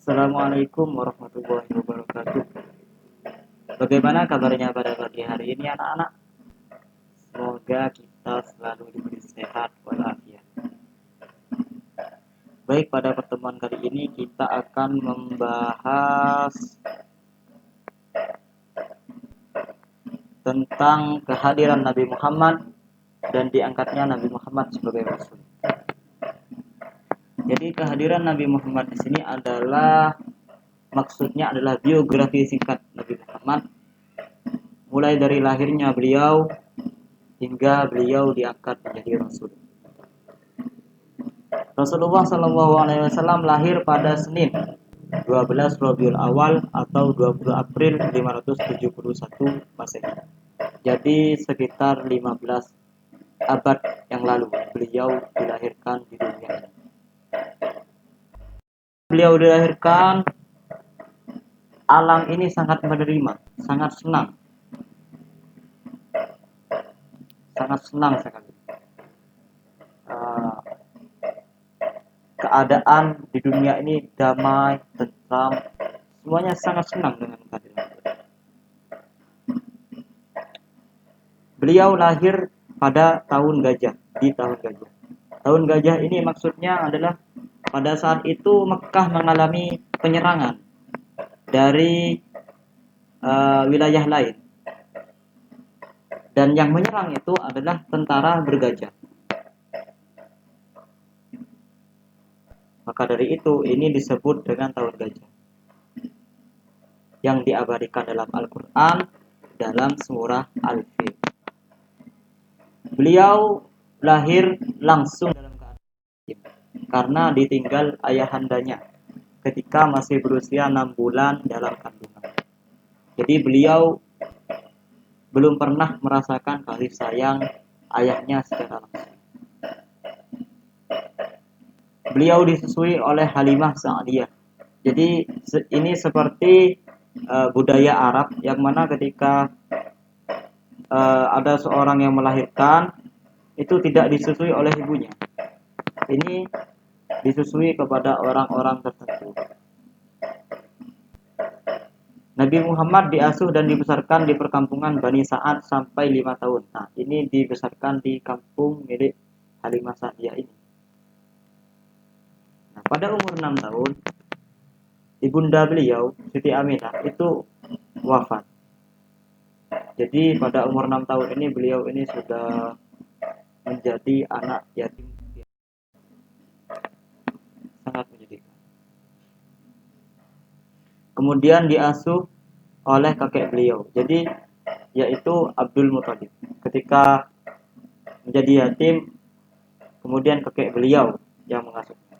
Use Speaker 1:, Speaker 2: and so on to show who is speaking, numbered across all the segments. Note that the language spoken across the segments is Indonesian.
Speaker 1: Assalamualaikum warahmatullahi wabarakatuh. Bagaimana kabarnya pada pagi hari ini anak-anak? Semoga kita selalu diberi sehat walafiat. Baik, pada pertemuan kali ini kita akan membahas tentang kehadiran Nabi Muhammad dan diangkatnya Nabi Muhammad sebagai Rasul. Jadi kehadiran Nabi Muhammad di sini maksudnya adalah biografi singkat Nabi Muhammad, mulai dari lahirnya beliau hingga beliau diangkat menjadi Rasul. Rasulullah SAW lahir pada Senin 12 Rabiul Awal atau 20 April 571 Masehi. Jadi sekitar 15 abad yang lalu beliau dilahirkan di dunia ini. Beliau dilahirkan, alam ini sangat menerima, sangat senang sekali. Keadaan di dunia ini damai, tentram, semuanya sangat senang dengan kehadiran. Beliau lahir pada tahun gajah, di tahun gajah. Tahun gajah ini maksudnya adalah pada saat itu Mekah mengalami penyerangan dari wilayah lain. Dan yang menyerang itu adalah tentara bergajah. Maka dari itu ini disebut dengan tahun gajah, yang diabadikan dalam Al-Quran dalam surah Al-Fil. Beliau lahir langsung dalam keadaan karena ditinggal ayahandanya ketika masih berusia 6 bulan dalam kandungan. Jadi beliau belum pernah merasakan kasih sayang ayahnya secara langsung. Beliau disusui oleh Halimah Sa'diyah. Jadi ini seperti budaya Arab yang mana ketika ada seorang yang melahirkan itu tidak disusui oleh ibunya. Ini disusui kepada orang-orang tertentu. Nabi Muhammad diasuh dan dibesarkan di perkampungan Bani Sa'ad sampai 5 tahun. Nah, ini dibesarkan di kampung milik Halimah Sa'diyah ini. Nah, pada umur 6 tahun, ibunda beliau, Siti Aminah, itu wafat. Jadi pada umur 6 tahun ini beliau ini sudah menjadi anak yatim. Sangat menyedihkan. Kemudian diasuh oleh kakek beliau, jadi yaitu Abdul Muthalib. Ketika menjadi yatim, kemudian kakek beliau yang mengasuhnya.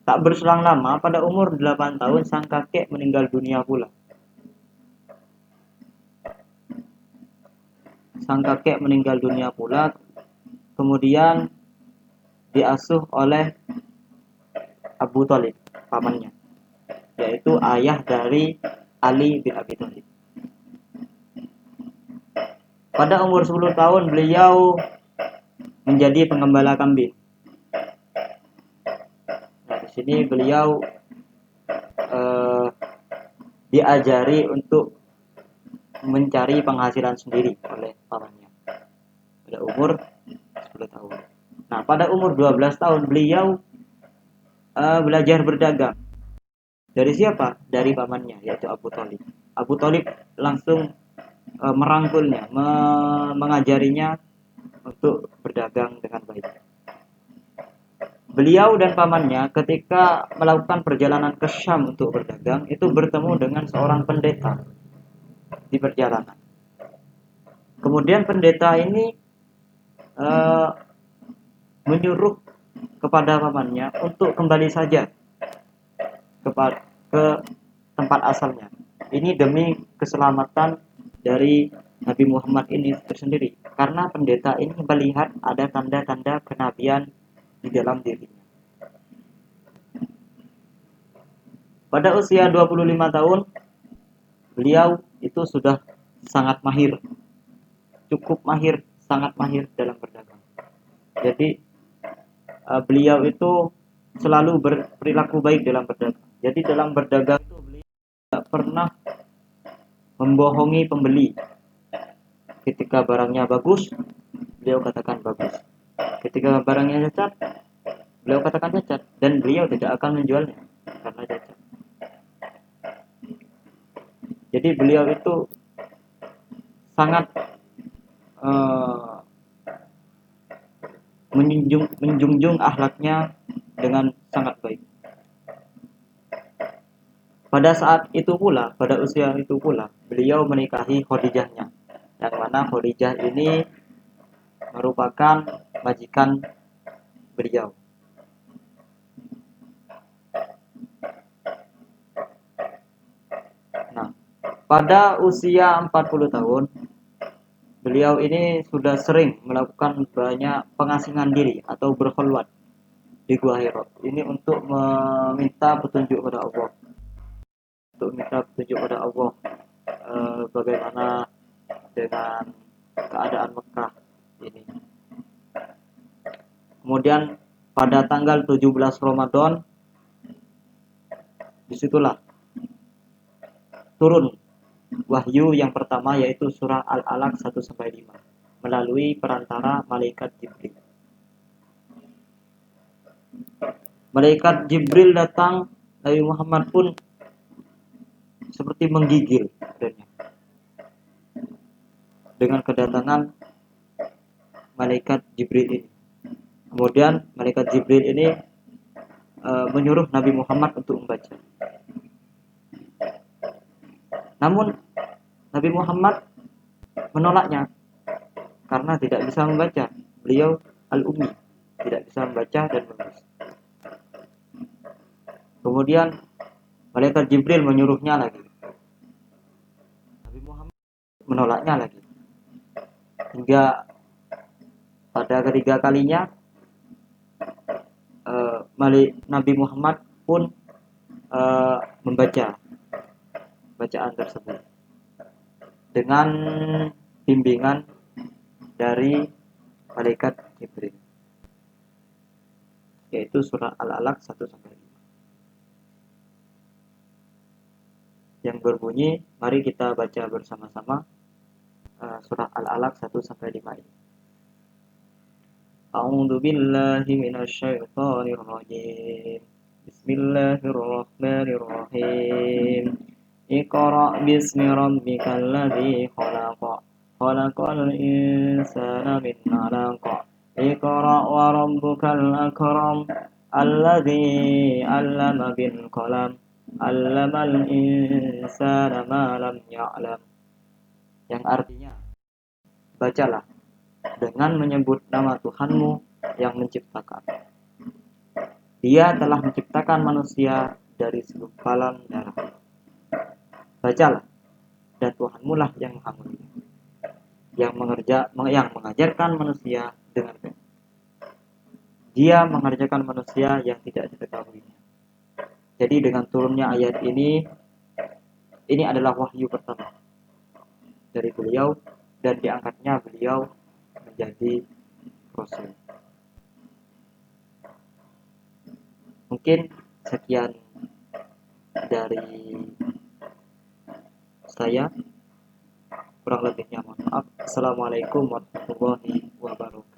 Speaker 1: Tak berselang lama, pada umur 8 tahun sang kakek meninggal dunia pula. Kemudian diasuh oleh Abu Thalib, pamannya, yaitu ayah dari Ali bin Abi Thalib. Pada umur 10 tahun beliau menjadi pengembala kambing. Nah, di sini beliau diajari untuk mencari penghasilan sendiri oleh pamannya pada umur 10 tahun. Nah, pada umur 12 tahun beliau belajar berdagang. Dari siapa? Dari pamannya, yaitu Abu Thalib. Abu Thalib langsung merangkulnya, mengajarinya untuk berdagang dengan baik. Beliau dan pamannya ketika melakukan perjalanan ke Syam untuk berdagang, itu bertemu dengan seorang pendeta di perjalanan. Kemudian pendeta ini menyuruh kepada pamannya untuk kembali saja ke tempat asalnya. Ini demi keselamatan dari Nabi Muhammad ini tersendiri, karena pendeta ini melihat ada tanda-tanda kenabian di dalam dirinya. Pada usia 25 tahun, beliau itu sudah sangat mahir, sangat mahir dalam berdagang. Jadi beliau itu selalu berperilaku baik dalam berdagang. Jadi dalam berdagang itu beliau tidak pernah membohongi pembeli. Ketika barangnya bagus, beliau katakan bagus. Ketika barangnya cacat, beliau katakan cacat, dan beliau tidak akan menjualnya karena cacat. Jadi beliau itu sangat menjunjung akhlaknya dengan sangat baik. Pada saat itu pula, pada usia itu pula, beliau menikahi Khadijahnya, yang mana Khadijah ini merupakan majikan beliau. Nah, pada usia 40 tahun, beliau ini sudah sering melakukan banyak pengasingan diri atau berkhulwat di Gua Hira. Ini untuk meminta petunjuk pada Allah. Bagaimana dengan keadaan Mekah ini. Kemudian pada tanggal 17 Ramadan, disitulah turun wahyu yang pertama, yaitu surah Al-Alaq 1-5 melalui perantara malaikat Jibril. Malaikat Jibril datang, Nabi Muhammad pun seperti menggigil dengan kedatangan malaikat Jibril ini. Kemudian malaikat Jibril ini menyuruh Nabi Muhammad untuk membaca. Namun Nabi Muhammad menolaknya karena tidak bisa membaca. Beliau al-ummi, tidak bisa membaca dan menulis. Kemudian malaikat Jibril menyuruhnya lagi. Nabi Muhammad menolaknya lagi. Hingga pada ketiga kalinya Nabi Muhammad pun membaca bacaan tersebut dengan bimbingan dari malaikat Jibril, yaitu surah Al-Alaq 1-5 yang berbunyi, mari kita baca bersama-sama surah Al-Alaq 1-5 ini. A'udzu billahi minasyaitonir rajim. Bismillahirrahmanirrahim. Iqra' bismi rabbikal ladzi khalaq. Khalaqal insana min 'alaq. Iqra' wa rabbukal akram. Alladzi 'allama bil qalam. 'Allamal insana ma lam ya'lam. Yang artinya, bacalah dengan menyebut nama Tuhanmu yang menciptakan. Dia telah menciptakan manusia dari segumpalan darah. Bacalah, dan Tuhanmu lah yang Maha Mulia, yang mengajarkan manusia dengan baik. Dia mengerjakan manusia yang tidak diketahuinya. Jadi dengan turunnya ayat ini adalah wahyu pertama dari beliau, dan diangkatnya beliau menjadi Rasul. Mungkin sekian dari saya, kurang lebihnya mohon maaf. Assalamualaikum warahmatullahi wabarakatuh.